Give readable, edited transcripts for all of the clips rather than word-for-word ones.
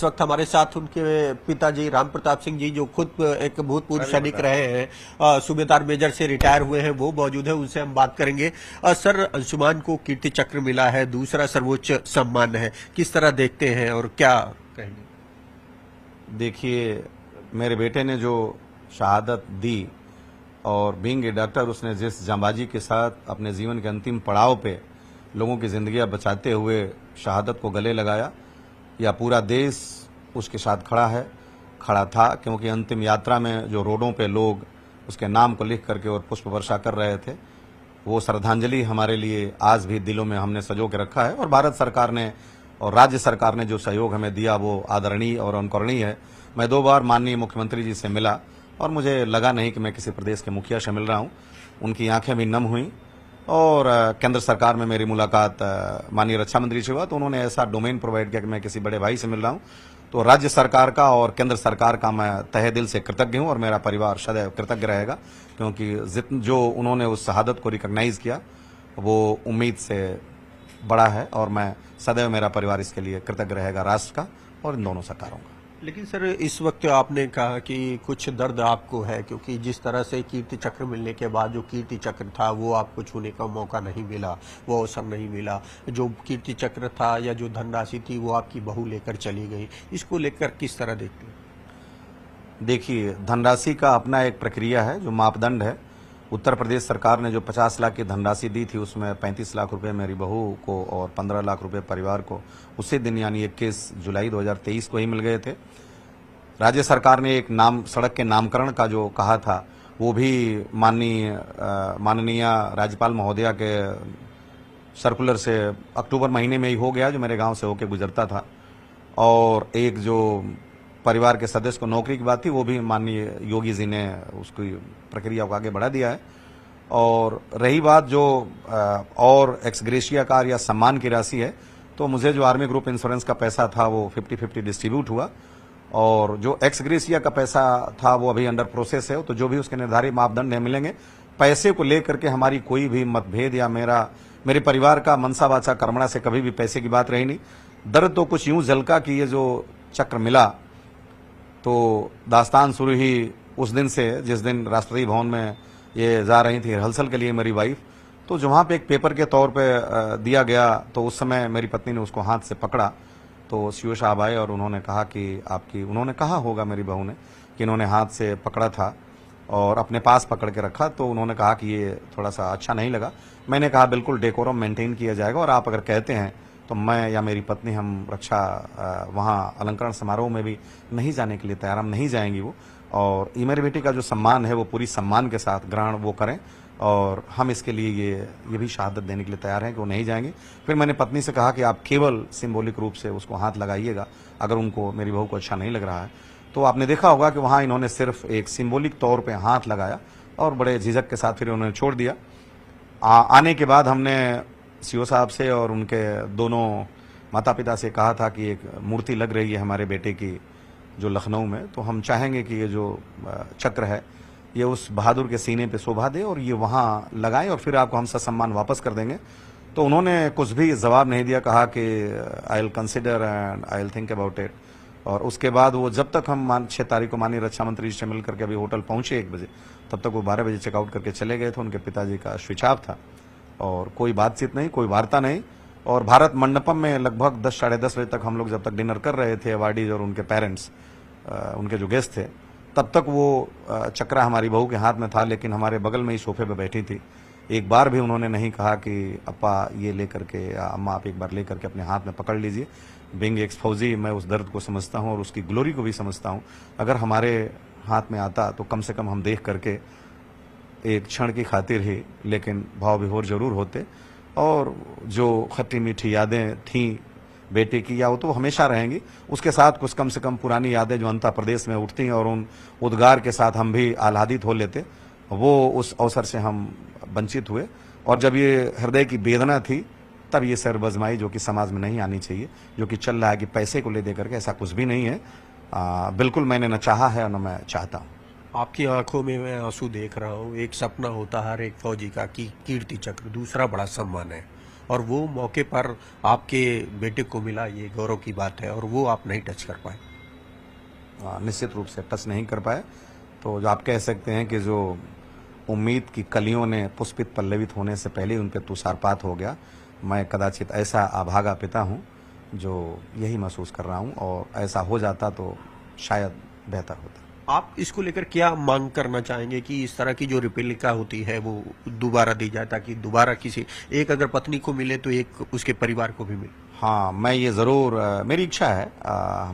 इस वक्त हमारे साथ उनके पिताजी राम प्रताप सिंह जी, जो खुद एक भूतपूर्व सैनिक रहे हैं, सूबेदार मेजर से रिटायर हुए हैं, वो मौजूद है, उनसे हम बात करेंगे। सर, अंशुमान को कीर्ति चक्र मिला है, दूसरा सर्वोच्च सम्मान है, किस तरह देखते हैं और क्या कहेंगे? देखिए, मेरे बेटे ने जो शहादत दी और बीइंग ए डॉक्टर उसने जिस जांबाजी के साथ अपने जीवन के अंतिम पड़ाव पे लोगों की जिंदगियां बचाते हुए शहादत को गले लगाया, या पूरा देश उसके साथ खड़ा था, क्योंकि अंतिम यात्रा में जो रोडों पे लोग उसके नाम को लिख करके और पुष्प वर्षा कर रहे थे, वो श्रद्धांजलि हमारे लिए आज भी दिलों में हमने सजो के रखा है। और भारत सरकार ने और राज्य सरकार ने जो सहयोग हमें दिया वो आदरणीय और अनुकरणीय है। मैं 2 बार माननीय मुख्यमंत्री जी से मिला और मुझे लगा नहीं कि मैं किसी प्रदेश के मुखिया से मिल रहा हूं। उनकी आंखें भी नम हुई। और केंद्र सरकार में मेरी मुलाकात माननीय रक्षा मंत्री से हुआ, तो उन्होंने ऐसा डोमेन प्रोवाइड किया कि मैं किसी बड़े भाई से मिल रहा हूं। तो राज्य सरकार का और केंद्र सरकार का मैं तहे दिल से कृतज्ञ हूं और मेरा परिवार सदैव कृतज्ञ रहेगा, क्योंकि जो उन्होंने उस शहादत को रिकॉग्नाइज किया वो उम्मीद से बड़ा है, और मैं सदैव मेरा परिवार इसके लिए कृतज्ञ रहेगा, राष्ट्र का और इन दोनों सरकारों का। लेकिन सर, इस वक्त आपने कहा कि कुछ दर्द आपको है, क्योंकि जिस तरह से कीर्ति चक्र मिलने के बाद जो कीर्ति चक्र था वो आपको छूने का मौका नहीं मिला, वो अवसर नहीं मिला। जो कीर्ति चक्र था या जो धनराशि थी वो आपकी बहू लेकर चली गई, इसको लेकर किस तरह देखते हैं? देखिए, धनराशि का अपना एक प्रक्रिया है, जो मापदंड है। उत्तर प्रदेश सरकार ने जो 50 लाख की धनराशि दी थी, उसमें 35 लाख रुपए मेरी बहू को और 15 लाख रुपए परिवार को उसी दिन यानी 21 जुलाई 2023 को ही मिल गए थे। राज्य सरकार ने एक सड़क के नामकरण का जो कहा था, वो भी माननीय राज्यपाल महोदया के सर्कुलर से अक्टूबर महीने में ही हो गया, जो मेरे गांव से होके गुजरता था। और एक जो परिवार के सदस्य को नौकरी की बात थी, वो भी माननीय योगी जी ने उसकी प्रक्रिया को आगे बढ़ा दिया है। और रही बात जो और एक्स ग्रेशिया कार या सम्मान की राशि है, तो मुझे जो आर्मी ग्रुप इंश्योरेंस का पैसा था वो 50-50 डिस्ट्रीब्यूट हुआ, और जो एक्स ग्रेशिया का पैसा था वो अभी अंडर प्रोसेस है। तो जो भी उसके निर्धारित मापदंड है मिलेंगे। पैसे को लेकर के हमारी कोई भी मतभेद या मेरे परिवार का मनसा वाचा कर्मणा से कभी भी पैसे की बात रही नहीं। दर्द तो कुछ यूं झलका कि ये जो चक्र मिला, तो दास्तान शुरू ही उस दिन से जिस दिन राष्ट्रपति भवन में ये जा रही थी रिहर्सल के लिए मेरी वाइफ, तो जो वहां पे एक पेपर के तौर पे दिया गया, तो उस समय मेरी पत्नी ने उसको हाथ से पकड़ा। तो सीओ साहब आए और उन्होंने कहा कि उन्होंने कहा होगा मेरी बहू ने कि इन्होंने हाथ से पकड़ा था और अपने पास पकड़ के रखा, तो उन्होंने कहा कि ये थोड़ा सा अच्छा नहीं लगा। मैंने कहा बिल्कुल डेकोरम मेंटेन किया जाएगा, और आप अगर कहते हैं तो मैं या मेरी पत्नी हम रक्षा वहाँ अलंकरण समारोह में भी नहीं जाने के लिए तैयार, हम नहीं जाएंगी वो। और ये मेरी बेटी का जो सम्मान है वो पूरी सम्मान के साथ ग्रहण वो करें, और हम इसके लिए ये भी शहादत देने के लिए तैयार हैं कि वो नहीं जाएंगे। फिर मैंने पत्नी से कहा कि आप केवल सिंबॉलिक रूप से उसको हाथ लगाइएगा, अगर उनको मेरी बहू को अच्छा नहीं लग रहा है। तो आपने देखा होगा कि वहाँ इन्होंने सिर्फ एक सिंबॉलिक तौर पे हाथ लगाया और बड़े झिझक के साथ फिर उन्होंने छोड़ दिया। आने के बाद हमने सीओ साहब से और उनके दोनों माता पिता से कहा था कि एक मूर्ति लग रही है हमारे बेटे की जो लखनऊ में, तो हम चाहेंगे कि ये जो चक्र है ये उस बहादुर के सीने पे शोभा दे और ये वहाँ लगाएं, और फिर आपको हम सम्मान वापस कर देंगे। तो उन्होंने कुछ भी जवाब नहीं दिया, कहा कि I will consider and I will think about it. और उसके बाद वो जब तक हम 6 तारीख को माननीय रक्षा मंत्री जी से मिल करके अभी होटल पहुंचे 1 बजे, तब तक वो 12 बजे चेकआउट करके चले गए थे। उनके पिताजी का स्विच ऑफ था और कोई बातचीत नहीं, कोई वार्ता नहीं। और भारत मंडपम में लगभग 10 साढ़े 10 बजे तक हम लोग जब तक डिनर कर रहे थे, अवार्डीज और उनके पेरेंट्स, उनके जो गेस्ट थे, तब तक वो चक्रा हमारी बहू के हाथ में था, लेकिन हमारे बगल में ही सोफे पे बैठी थी। एक बार भी उन्होंने नहीं कहा कि अप्पा ये लेकर के या अम्मा आप एक बार लेकर के अपने हाथ में पकड़ लीजिए। बीइंग एक्स फौजी मैं उस दर्द को समझता हूँ और उसकी ग्लोरी को भी समझता हूँ। अगर हमारे हाथ में आता तो कम से कम हम देख करके एक क्षण की खातिर ही लेकिन भाव विभोर जरूर होते, और जो खट्टी मीठी यादें थीं बेटे की, या वो तो हमेशा रहेंगी, उसके साथ कुछ कम से कम पुरानी यादें जो अंतर प्रदेश में उठती हैं और उन उद्गार के साथ हम भी आह्लादित हो लेते, वो उस अवसर से हम वंचित हुए। और जब ये हृदय की वेदना थी, तब ये सरबजमाई जो कि समाज में नहीं आनी चाहिए, जो कि चल रहा है कि पैसे को ले दे करके, ऐसा कुछ भी नहीं है। बिल्कुल मैंने न चाहा है और न मैं चाहता हूँ। आपकी आंखों में मैं आंसू देख रहा हूँ। एक सपना होता है हर एक फौजी का कि कीर्ति चक्र दूसरा बड़ा सम्मान है, और वो मौके पर आपके बेटे को मिला, ये गौरव की बात है, और वो आप नहीं टच कर पाए। निश्चित रूप से टच नहीं कर पाए। तो जो आप कह सकते हैं कि जो उम्मीद की कलियों ने पुष्पित पल्लवित होने से पहले उन पर तुषारपात हो गया, मैं कदाचित ऐसा अभागा पिता हूं जो यही महसूस कर रहा हूं, और ऐसा हो जाता तो शायद बेहतर होता। आप इसको लेकर क्या मांग करना चाहेंगे कि इस तरह की जो रिपेलिका होती है वो दोबारा दी जाए, ताकि दोबारा किसी एक अगर पत्नी को मिले तो एक उसके परिवार को भी मिले? हाँ, मैं ये ज़रूर, मेरी इच्छा है,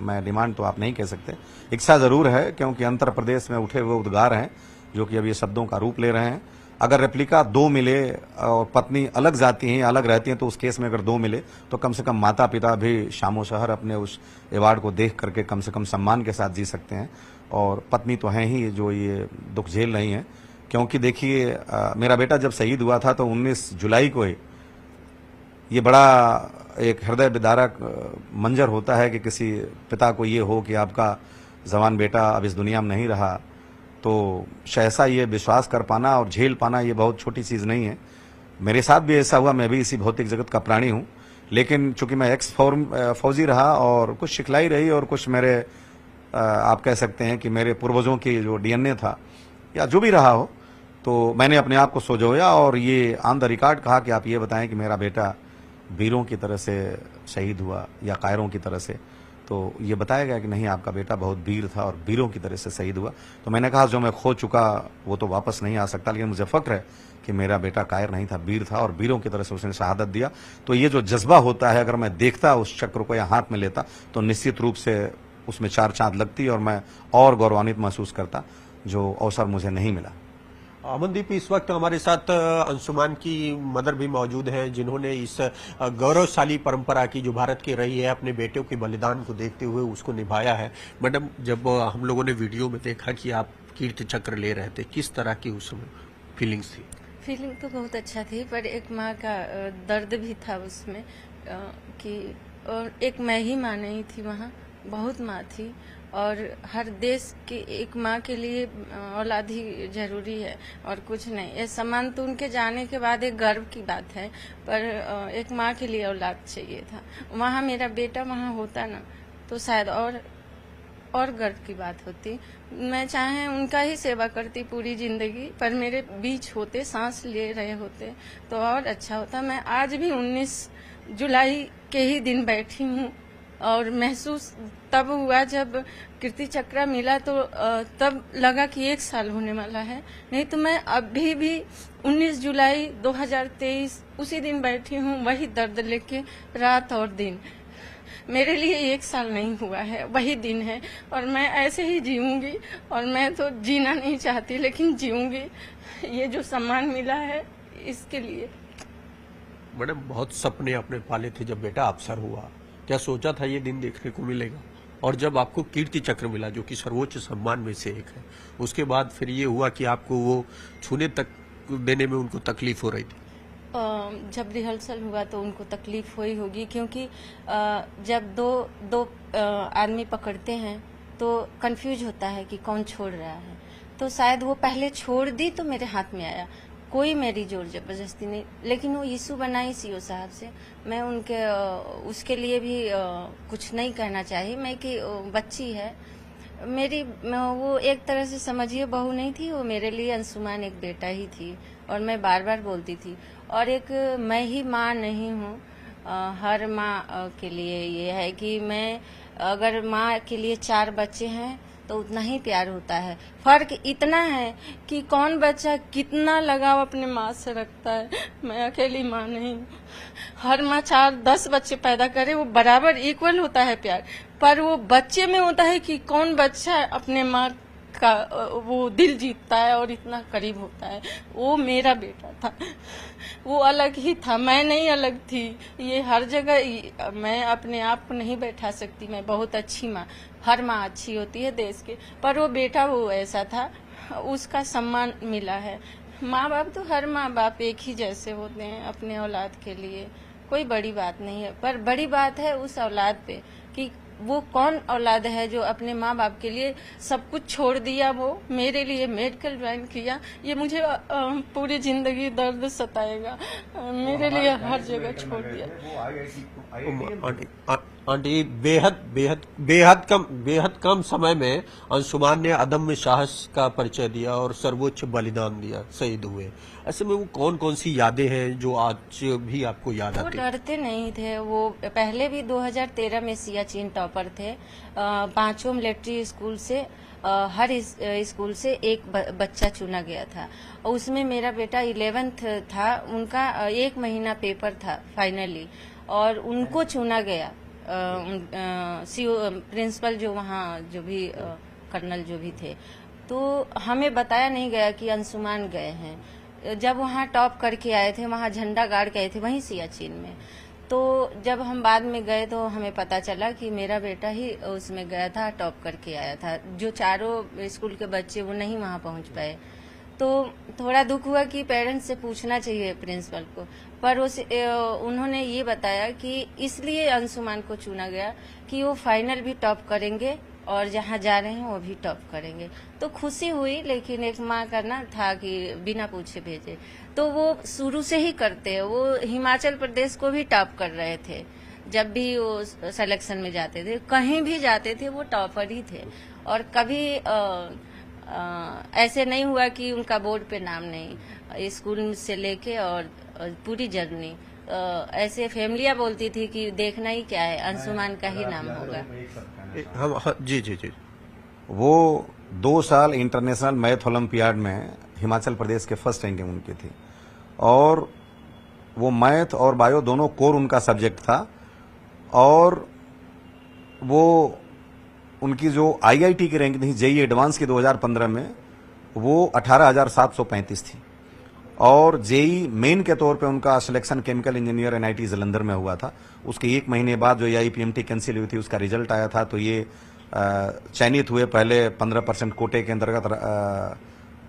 मैं डिमांड तो आप नहीं कह सकते, इच्छा ज़रूर है, क्योंकि आंध्र प्रदेश में उठे हुए उद्गार हैं जो कि अब ये शब्दों का रूप ले रहे हैं। अगर रेप्लिका 2 मिले और पत्नी अलग जाती हैं, अलग रहती हैं, तो उस केस में अगर 2 मिले तो कम से कम माता पिता भी शामो शहर अपने उस अवार्ड को देख करके कम से कम सम्मान के साथ जी सकते हैं। और पत्नी तो हैं ही जो ये दुख झेल रही हैं, क्योंकि देखिए, मेरा बेटा जब शहीद हुआ था तो 19 जुलाई को ही ये बड़ा एक हृदय विदारक मंजर होता है कि किसी पिता को ये हो कि आपका जवान बेटा अब इस दुनिया में नहीं रहा, तो सहसा ये विश्वास कर पाना और झेल पाना ये बहुत छोटी चीज़ नहीं है। मेरे साथ भी ऐसा हुआ, मैं भी इसी भौतिक जगत का प्राणी हूँ, लेकिन चूंकि मैं एक्स फौजी रहा और कुछ सिखलाई रही और कुछ मेरे आप कह सकते हैं कि मेरे पूर्वजों की जो डीएनए था या जो भी रहा हो, तो मैंने अपने आप को संजोया और ये ऑन द रिकॉर्ड कहा कि आप ये बताएं कि मेरा बेटा वीरों की तरह से शहीद हुआ या कायरों की तरह से। तो ये बताया गया कि नहीं, आपका बेटा बहुत वीर था और वीरों की तरह से शहीद हुआ। तो मैंने कहा जो मैं खो चुका वो तो वापस नहीं आ सकता, लेकिन मुझे फक्र है कि मेरा बेटा कायर नहीं था, वीर था और वीरों की तरह से उसने शहादत दिया। तो ये जो जज्बा होता है, अगर मैं देखता उस चक्र को या हाथ में लेता तो निश्चित रूप से उसमें 4 चांद लगती और मैं और गौरवान्वित महसूस करता, जो अवसर मुझे नहीं मिला। अमनदीप, इस वक्त हमारे साथ अंशुमान की मदर भी मौजूद हैं, जिन्होंने इस गौरवशाली परंपरा की जो भारत की रही है, अपने बेटों के बलिदान को देखते हुए उसको निभाया है। मैडम, जब हम लोगों ने वीडियो में देखा कि आप कीर्ति चक्र ले रहे थे, किस तरह की उस समय फीलिंग्स थी? फीलिंग तो बहुत अच्छा थी, पर एक माँ का दर्द भी था उसमें, कि और एक मैं ही माँ नहीं थी वहाँ, बहुत माँ थी। और हर देश की एक माँ के लिए औलाद ही जरूरी है और कुछ नहीं। ये सम्मान तो उनके जाने के बाद एक गर्व की बात है, पर एक माँ के लिए औलाद चाहिए था। वहाँ मेरा बेटा वहाँ होता ना तो शायद और गर्व की बात होती। मैं चाहे उनका ही सेवा करती पूरी जिंदगी, पर मेरे बीच होते, सांस ले रहे होते तो और अच्छा होता। मैं आज भी 19 जुलाई के ही दिन बैठी हूँ और महसूस तब हुआ जब कीर्ति चक्र मिला, तो तब लगा कि 1 साल होने वाला है। नहीं तो मैं अभी भी 19 जुलाई 2023 उसी दिन बैठी हूँ, वही दर्द लेके रात और दिन। मेरे लिए 1 साल नहीं हुआ है, वही दिन है और मैं ऐसे ही जीऊंगी। और मैं तो जीना नहीं चाहती लेकिन जीऊंगी। ये जो सम्मान मिला है इसके लिए। मैडम, बहुत सपने आपने पाले थे जब बेटा अफसर हुआ, क्या सोचा था ये दिन देखने को मिलेगा? और जब आपको कीर्ति चक्र मिला, जो कि सर्वोच्च सम्मान में से एक है, उसके बाद फिर ये हुआ कि आपको वो छूने तक देने में उनको तकलीफ हो रही थी? जब रिहर्सल हुआ तो उनको तकलीफ हुई होगी, क्योंकि जब दो आदमी पकड़ते हैं तो कंफ्यूज होता है कि कौन छोड़ रहा है। तो शायद वो पहले छोड़ दी तो मेरे हाथ में आया, कोई मेरी जोर जबरदस्ती नहीं। लेकिन वो यीशु बनाई सीओ साहब से, मैं उनके उसके लिए भी कुछ नहीं कहना चाहिए। मैं कि बच्ची है मेरी, वो एक तरह से समझिए बहू नहीं थी, वो मेरे लिए अंशुमान एक बेटा ही थी। और मैं बार बार बोलती थी। और एक मैं ही माँ नहीं हूँ, हर माँ के लिए ये है कि मैं अगर माँ के लिए 4 बच्चे हैं तो उतना ही प्यार होता है। फर्क इतना है कि कौन बच्चा कितना लगाव अपने माँ से रखता है। मैं अकेली माँ नहीं, हर माँ 4-10 बच्चे पैदा करे वो बराबर इक्वल होता है प्यार, पर वो बच्चे में होता है कि कौन बच्चा अपने माँ का वो दिल जीतता है और इतना करीब होता है। वो मेरा बेटा था, वो अलग ही था, मैं नहीं अलग थी। ये हर जगह मैं अपने आप को नहीं बैठा सकती। मैं बहुत अच्छी माँ, हर माँ अच्छी होती है देश के, पर वो बेटा वो ऐसा था, उसका सम्मान मिला है। माँ बाप तो हर माँ बाप एक ही जैसे होते हैं अपने औलाद के लिए, कोई बड़ी बात नहीं है। पर बड़ी बात है उस औलाद पे कि वो कौन औलाद है जो अपने माँ बाप के लिए सब कुछ छोड़ दिया। वो मेरे लिए मेडिकल ज्वाइन किया, ये मुझे पूरी जिंदगी दर्द सताएगा। मेरे लिए हर जगह छोड़ दिया। आंटी, बेहद कम समय में अंशुमान ने अदम्य साहस का परिचय दिया और सर्वोच्च बलिदान दिया, शहीद हुए। ऐसे में वो कौन कौन सी यादें हैं जो आज भी आपको याद वो आती? डरते नहीं थे। वो पहले भी 2013 में सियाचिन टॉपर थे। 5 मिलिट्री स्कूल से हर स्कूल से एक बच्चा चुना गया था और उसमें मेरा बेटा 11th था। उनका 1 महीना पेपर था फाइनली और उनको चुना गया। प्रिंसिपल जो वहाँ जो भी कर्नल जो भी थे, तो हमें बताया नहीं गया कि अंशुमान गए हैं। जब वहाँ टॉप करके आए थे, वहाँ झंडा गाड़ के आए थे वहीं सियाचिन में। तो जब हम बाद में गए तो हमें पता चला कि मेरा बेटा ही उसमें गया था, टॉप करके आया था। जो चारों स्कूल के बच्चे वो नहीं वहाँ पहुँच पाए। तो थोड़ा दुख हुआ कि पेरेंट्स से पूछना चाहिए प्रिंसिपल को, पर उन्होंने ये बताया कि इसलिए अंशुमान को चुना गया कि वो फाइनल भी टॉप करेंगे और जहाँ जा रहे हैं वो भी टॉप करेंगे। तो खुशी हुई, लेकिन एक माँ का ना था कि बिना पूछे भेजे। तो वो शुरू से ही करते हैं। वो हिमाचल प्रदेश को भी टॉप कर रहे थे। जब भी वो सिलेक्शन में जाते थे, कहीं भी जाते थे, वो टॉपर ही थे। और कभी ऐसे नहीं हुआ कि उनका बोर्ड पे नाम नहीं। स्कूल से लेके और पूरी जर्नी ऐसे फैमिलियां बोलती थी कि देखना ही क्या है, अंशुमान का ही नाम होगा। जी जी जी। वो 2 साल इंटरनेशनल मैथ ओलंपियाड में हिमाचल प्रदेश के फर्स्ट रैंकिंग उनकी थी और वो मैथ और बायो दोनों कोर उनका सब्जेक्ट था। और वो उनकी जो आईआईटी की रैंक थी जेईई एडवांस की 2015 में, वो 18,735 थी। और जेईई मेन के तौर पे उनका selection chemical engineer NIT Jalandhar में हुआ था। उसके 1 महीने बाद जो एआईपीएमटी कैंसिल हुई थी, उसका रिजल्ट आया था। तो ये चयनित हुए पहले 15% कोटे के अंतर्गत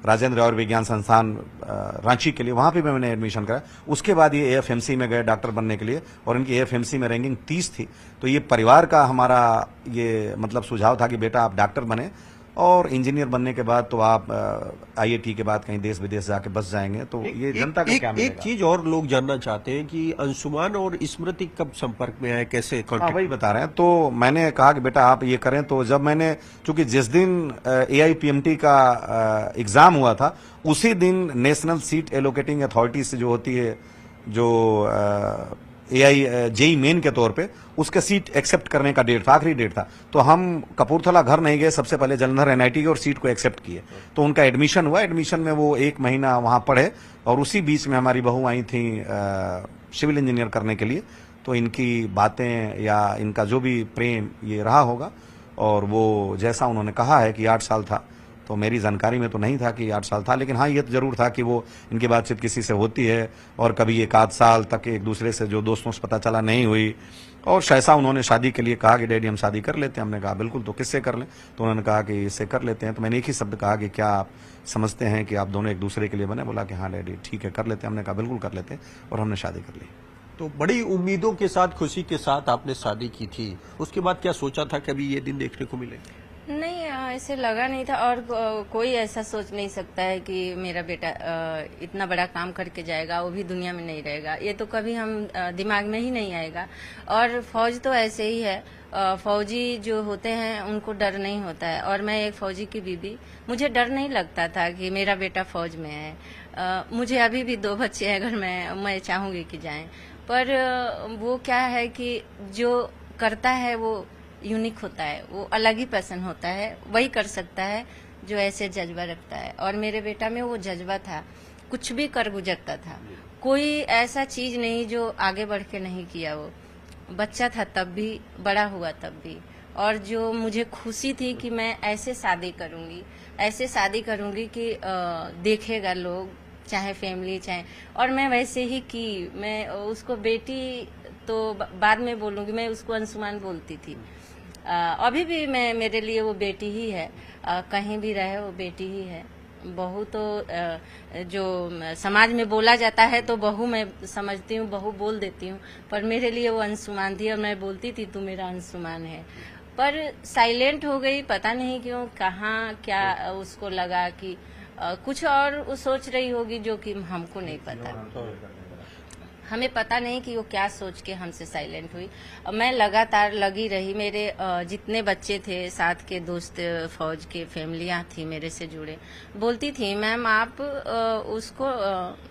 राजेंद्र और विज्ञान संस्थान रांची के लिए, वहां पे मैंने एडमिशन कराया। उसके बाद ये एएफएमसी में गए डॉक्टर बनने के लिए और इनकी एएफएमसी में रैंकिंग 30 थी। तो ये परिवार का हमारा ये मतलब सुझाव था कि बेटा आप डॉक्टर बने और इंजीनियर बनने के बाद तो आप आईआईटी के बाद कहीं देश विदेश जाके बस जाएंगे। तो ये जनता को क्या मिलेगा? एक चीज और लोग जानना चाहते हैं कि अंशुमान और स्मृति कब संपर्क में आए, कैसे हाँ, वही बता रहे हैं। तो मैंने कहा कि बेटा आप ये करें। तो जब मैंने, चूंकि जिस दिन एआईपीएमटी का एग्जाम हुआ था, उसी दिन नेशनल सीट एलोकेटिंग अथॉरिटी से जो होती है, जो जेईई मेन के तौर पे, उसके सीट एक्सेप्ट करने का डेट था, आखिरी डेट था। तो हम कपूरथला घर नहीं गए, सबसे पहले जालंधर एनआईटी गए और सीट को एक्सेप्ट किए। तो उनका एडमिशन हुआ। एडमिशन में वो 1 महीना वहां पढ़े और उसी बीच में हमारी बहू आई थी सिविल इंजीनियर करने के लिए। तो इनकी बातें या इनका जो भी प्रेम ये रहा होगा। और वो जैसा उन्होंने कहा है कि 8 साल था, तो मेरी जानकारी में तो नहीं था कि 8 साल था, लेकिन हाँ ये तो जरूर था कि वो इनकी बातचीत किसी से होती है और कभी 1 साल तक एक दूसरे से जो दोस्तों से पता चला नहीं हुई। और शैसा उन्होंने शादी के लिए कहा कि डैडी हम शादी कर लेते हैं। हमने कहा बिल्कुल, तो किससे कर लें? तो उन्होंने कहा कि इससे कर लेते हैं। तो मैंने एक ही शब्द कहा कि क्या आप समझते हैं कि आप दोनों एक दूसरे के लिए बने? बोला कि हाँ डैडी ठीक है कर लेते हैं। हमने कहा बिल्कुल कर लेते हैं और हमने शादी कर ली। तो बड़ी उम्मीदों के साथ, खुशी के साथ आपने शादी की थी। उसके बाद क्या सोचा था कभी ये दिन देखने को मिले? नहीं, ऐसे लगा नहीं था। और कोई ऐसा सोच नहीं सकता है कि मेरा बेटा इतना बड़ा काम करके जाएगा, वो भी दुनिया में नहीं रहेगा। ये तो कभी हम दिमाग में ही नहीं आएगा। और फौज तो ऐसे ही है। फौजी जो होते हैं उनको डर नहीं होता है। और मैं एक फौजी की बीबी, मुझे डर नहीं लगता था कि मेरा बेटा फौज में है। मुझे अभी भी 2 बच्चे हैं, अगर मैं चाहूंगी कि जाएं। पर वो क्या है कि जो करता है वो यूनिक होता है, वो अलग ही पर्सन होता है, वही कर सकता है जो ऐसे जज्बा रखता है। और मेरे बेटा में वो जज्बा था, कुछ भी कर गुजरता था। कोई ऐसा चीज नहीं जो आगे बढ़ के नहीं किया। वो बच्चा था तब भी, बड़ा हुआ तब भी। और जो मुझे खुशी थी कि मैं ऐसे शादी करूंगी कि देखेगा लोग, चाहे फैमिली चाहे। और मैं वैसे ही की। मैं उसको बेटी तो बाद में बोलूंगी, मैं उसको अंशुमान बोलती थी। अभी भी मेरे लिए वो बेटी ही है। कहीं भी रहे वो बेटी ही है। बहू तो जो समाज में बोला जाता है तो बहू मैं समझती हूँ, बहू बोल देती हूँ, पर मेरे लिए वो अंशुमान थी और मैं बोलती थी तू मेरा अंशुमान है। पर साइलेंट हो गई, पता नहीं क्यों, कहाँ क्या उसको लगा कि कुछ और वो सोच रही होगी जो कि हमको नहीं पता। हमें पता नहीं कि वो क्या सोच के हमसे साइलेंट हुई। मैं लगातार लगी रही, मेरे जितने बच्चे थे, साथ के दोस्त, फौज के फैमिलियां थी मेरे से जुड़े, बोलती थी मैम आप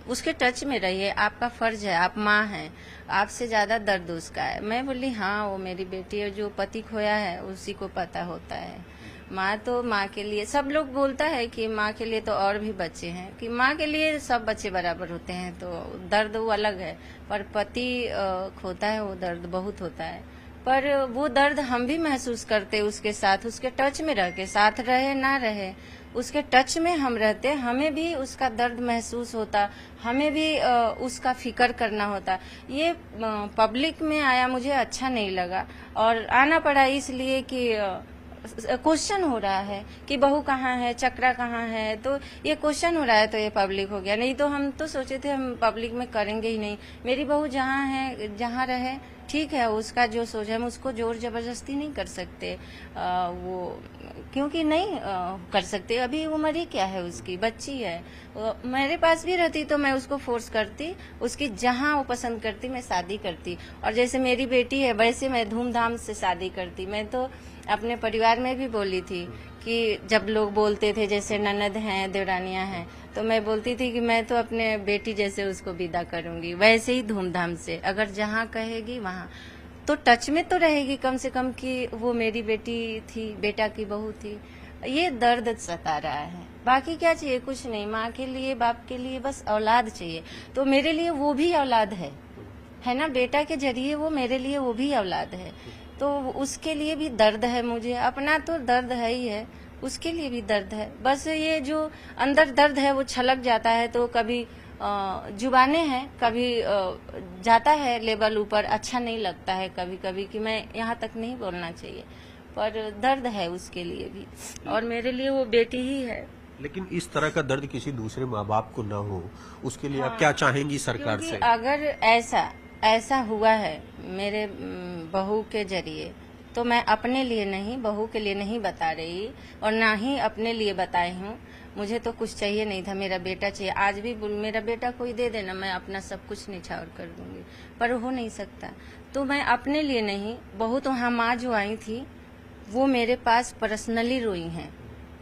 उसके टच में रहिए, आपका फर्ज है, आप माँ हैं, आपसे ज्यादा दर्द उसका है। मैं बोली हाँ, वो मेरी बेटी है, जो पति खोया है उसी को पता होता है। माँ तो माँ के लिए, सब लोग बोलता है कि माँ के लिए तो और भी बच्चे हैं, कि माँ के लिए सब बच्चे बराबर होते हैं, तो दर्द वो अलग है, पर पति खोता है वो दर्द बहुत होता है। पर वो दर्द हम भी महसूस करते उसके साथ, उसके टच में रह के, साथ रहे ना रहे उसके टच में हम रहते, हमें भी उसका दर्द महसूस होता, हमें भी उसका फिक्र करना होता। ये पब्लिक में आया मुझे अच्छा नहीं लगा, और आना पड़ा इसलिए कि क्वेश्चन हो रहा है कि बहू कहाँ है, चक्रा कहाँ है, तो ये क्वेश्चन हो रहा है, तो ये पब्लिक हो गया। नहीं तो हम तो सोचे थे हम पब्लिक में करेंगे ही नहीं, मेरी बहू जहाँ है जहाँ रहे ठीक है, उसका जो सोच है हम उसको जोर जबरदस्ती नहीं कर सकते, वो क्योंकि नहीं कर सकते, अभी उम्र ही क्या है उसकी, बच्ची है। मेरे पास भी रहती तो मैं उसको फोर्स करती, उसकी जहाँ वो पसंद करती मैं शादी करती, और जैसे मेरी बेटी है वैसे मैं धूमधाम से शादी करती। मैं तो अपने परिवार में भी बोली थी कि जब लोग बोलते थे जैसे ननद हैं, देवरानियां हैं, तो मैं बोलती थी कि मैं तो अपने बेटी जैसे उसको विदा करूंगी, वैसे ही धूमधाम से, अगर जहाँ कहेगी वहाँ तो टच में तो रहेगी कम से कम कि वो मेरी बेटी थी, बेटा की बहू थी। ये दर्द सता रहा है, बाकी क्या चाहिए, कुछ नहीं। माँ के लिए, बाप के लिए बस औलाद चाहिए, तो मेरे लिए वो भी औलाद है ना, बेटा के जरिए वो मेरे लिए वो भी औलाद है, तो उसके लिए भी दर्द है मुझे, अपना तो दर्द है ही है, उसके लिए भी दर्द है। बस ये जो अंदर दर्द है वो छलक जाता है, तो कभी जुबाने हैं, कभी जाता है लेवल ऊपर, अच्छा नहीं लगता है कभी कभी कि मैं यहाँ तक नहीं बोलना चाहिए, पर दर्द है उसके लिए भी, और मेरे लिए वो बेटी ही है। लेकिन इस तरह का दर्द किसी दूसरे माँ बाप को ना हो, उसके लिए आप क्या चाहेंगी सरकार से? अगर ऐसा हुआ है मेरे बहू के जरिए, तो मैं अपने लिए नहीं, बहू के लिए नहीं बता रही, और ना ही अपने लिए बताई हूँ। मुझे तो कुछ चाहिए नहीं था, मेरा बेटा चाहिए। आज भी मेरा बेटा कोई दे देना, मैं अपना सब कुछ निछावर कर दूंगी, पर हो नहीं सकता। तो मैं अपने लिए नहीं, बहू तो वहाँ माँ जो आई थी वो मेरे पास पर्सनली रोई हैं,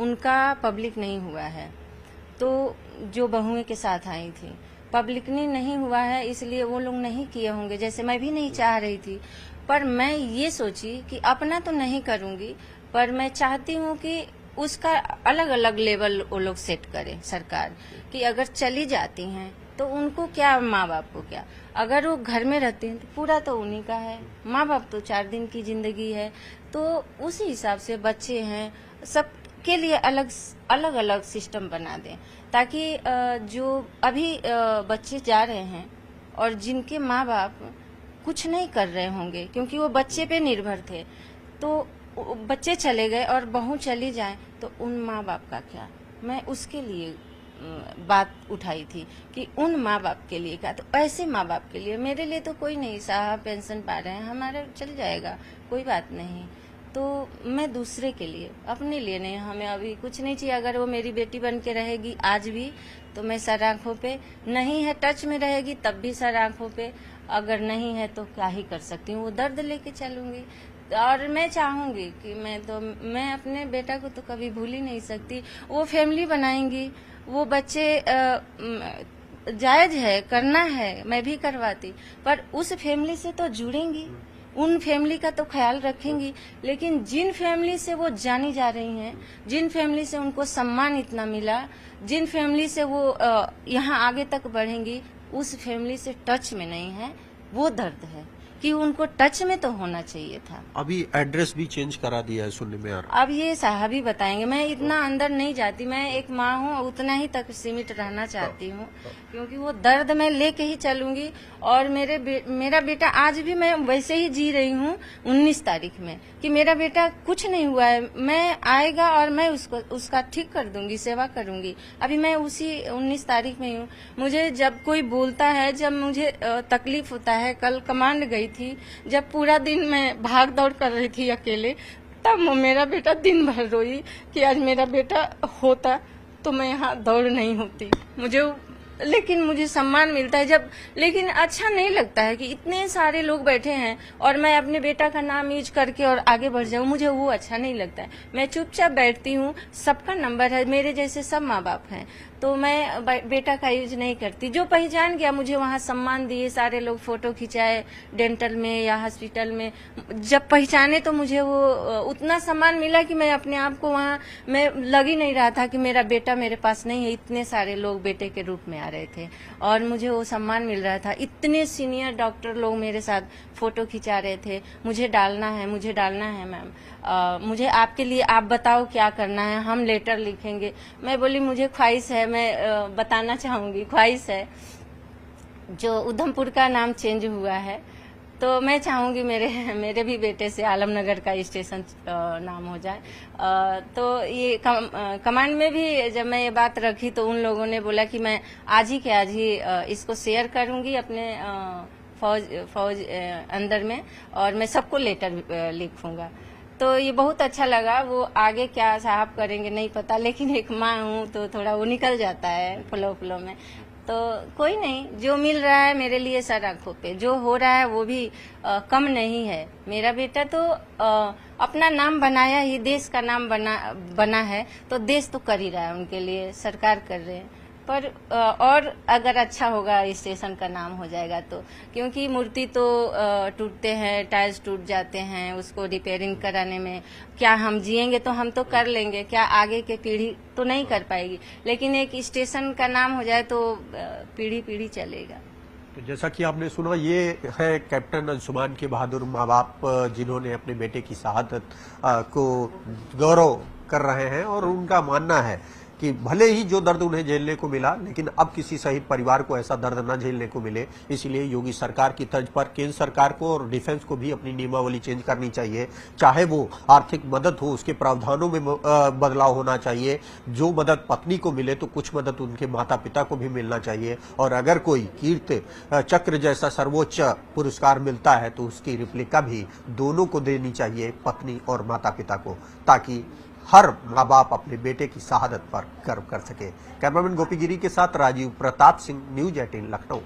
उनका पब्लिक नहीं हुआ है, तो जो बहुएं के साथ आई थी पब्लिकली नहीं हुआ है, इसलिए वो लोग नहीं किए होंगे, जैसे मैं भी नहीं चाह रही थी। पर मैं ये सोची कि अपना तो नहीं करूंगी, पर मैं चाहती हूँ कि उसका अलग अलग लेवल वो लोग सेट करें सरकार, कि अगर चली जाती हैं तो उनको क्या, माँ बाप को क्या, अगर वो घर में रहते हैं तो पूरा तो उन्हीं का है, माँ बाप तो 4 दिन की जिंदगी है, तो उसी हिसाब से बच्चे हैं, सब के लिए अलग अलग सिस्टम बना दें, ताकि जो अभी बच्चे जा रहे हैं और जिनके माँ बाप कुछ नहीं कर रहे होंगे क्योंकि वो बच्चे पे निर्भर थे, तो बच्चे चले गए और बहू चली जाए तो उन माँ बाप का क्या। मैं उसके लिए बात उठाई थी कि उन माँ बाप के लिए क्या, तो ऐसे माँ बाप के लिए, मेरे लिए तो कोई नहीं, साहब पेंशन पा रहे हैं, हमारा चल जाएगा, कोई बात नहीं। तो मैं दूसरे के लिए, अपने लिए नहीं, हमें अभी कुछ नहीं चाहिए। अगर वो मेरी बेटी बन के रहेगी आज भी तो मैं सर आंखों पे, नहीं है टच में रहेगी तब भी सर आंखों पे, अगर नहीं है तो क्या ही कर सकती हूँ, वो दर्द लेके चलूंगी। और मैं चाहूंगी कि मैं अपने बेटा को तो कभी भूल ही नहीं सकती। वो फैमिली बनाएंगी, वो बच्चे जायज है, करना है, मैं भी करवाती, पर उस फैमिली से तो जुड़ेंगी, उन फैमिली का तो ख्याल रखेंगी। लेकिन जिन फैमिली से वो जानी जा रही हैं, जिन फैमिली से उनको सम्मान इतना मिला, जिन फैमिली से वो यहाँ आगे तक बढ़ेंगी, उस फैमिली से टच में नहीं है, वो दर्द है कि उनको टच में तो होना चाहिए था। अभी एड्रेस भी चेंज करा दिया है सुनने में आ रहा। अब ये साहब ही बताएंगे, मैं इतना अंदर नहीं जाती, मैं एक माँ हूँ, उतना ही तक सीमित रहना चाहती हूँ, क्योंकि वो दर्द मैं लेके ही चलूंगी। और मेरा बेटा, आज भी मैं वैसे ही जी रही हूँ 19 तारीख में, कि मेरा बेटा कुछ नहीं हुआ है, मैं आएगा और मैं उसका ठीक कर दूंगी, सेवा करूंगी। अभी मैं उसी 19 तारीख में हूँ। मुझे जब कोई बोलता है, जब मुझे तकलीफ होता है, कल कमांड गई थी, जब पूरा दिन मैं भाग दौड़ कर रही थी अकेले, तब मेरा बेटा दिन भर रोई कि आज मेरा बेटा होता तो मैं यहाँ दौड़ नहीं होती। लेकिन मुझे सम्मान मिलता है जब, लेकिन अच्छा नहीं लगता है कि इतने सारे लोग बैठे हैं और मैं अपने बेटा का नाम यूज करके और आगे बढ़ जाऊं, मुझे वो अच्छा नहीं लगता है। मैं चुपचाप बैठती हूँ, सबका नंबर है, मेरे जैसे सब माँ बाप हैं, तो मैं बेटा का यूज नहीं करती। जो पहचान गया मुझे वहाँ सम्मान दिए, सारे लोग फोटो खिंचाए डेंटल में या हॉस्पिटल में, जब पहचाने तो मुझे वो उतना सम्मान मिला कि मैं अपने आप को वहाँ, मैं लग ही नहीं रहा था कि मेरा बेटा मेरे पास नहीं है। इतने सारे लोग बेटे के रूप में आ रहे थे और मुझे वो सम्मान मिल रहा था। इतने सीनियर डॉक्टर लोग मेरे साथ फोटो खिंचा रहे थे, मुझे डालना है, मुझे डालना है मैम, मुझे आपके लिए, आप बताओ क्या करना है, हम लेटर लिखेंगे। मैं बोली मुझे ख्वाहिश है, मैं बताना चाहूंगी, ख्वाहिश है जो उधमपुर का नाम चेंज हुआ है तो मैं चाहूंगी मेरे भी बेटे से आलमनगर का स्टेशन नाम हो जाए। तो ये कमांड में भी जब मैं ये बात रखी तो उन लोगों ने बोला कि मैं आज ही इसको शेयर करूंगी अपने फौज अंदर में और मैं सबको लेटर लिखूंगा। तो ये बहुत अच्छा लगा। वो आगे क्या साहब करेंगे नहीं पता, लेकिन एक माँ हूँ तो थोड़ा वो निकल जाता है फ्लो में। तो कोई नहीं, जो मिल रहा है मेरे लिए सर आंखों पे, जो हो रहा है वो भी कम नहीं है। मेरा बेटा तो अपना नाम बनाया ही, देश का नाम बना है, तो देश तो कर ही रहा है उनके लिए, सरकार कर रहे हैं। पर और अगर अच्छा होगा, स्टेशन का नाम हो जाएगा तो, क्योंकि मूर्ति तो टूटते हैं, टाइल्स टूट जाते हैं, उसको रिपेयरिंग कराने में क्या हम जिएंगे तो हम तो कर लेंगे, क्या आगे के पीढ़ी तो नहीं कर पाएगी, लेकिन एक स्टेशन का नाम हो जाए तो पीढ़ी चलेगा। तो जैसा कि आपने सुना, ये है कैप्टन अंशुमान के बहादुर माँ बाप जिन्होंने अपने बेटे की शहादत को गौरव कर रहे हैं और उनका मानना है कि भले ही जो दर्द उन्हें झेलने को मिला, लेकिन अब किसी शहीद परिवार को ऐसा दर्द न झेलने को मिले। इसलिए योगी सरकार की तर्ज पर केंद्र सरकार को और डिफेंस को भी अपनी नियमावली चेंज करनी चाहिए। चाहे वो आर्थिक मदद हो, उसके प्रावधानों में बदलाव होना चाहिए। जो मदद पत्नी को मिले तो कुछ मदद उनके माता पिता को भी मिलना चाहिए। और अगर कोई कीर्ति चक्र जैसा सर्वोच्च पुरस्कार मिलता है तो उसकी रिप्लिका भी दोनों को देनी चाहिए, पत्नी और माता पिता को, ताकि हर माँ बाप अपने बेटे की शहादत पर गर्व कर सके। कैमरामैन गोपी गिरी के साथ राजीव प्रताप सिंह, न्यूज़ 18 लखनऊ।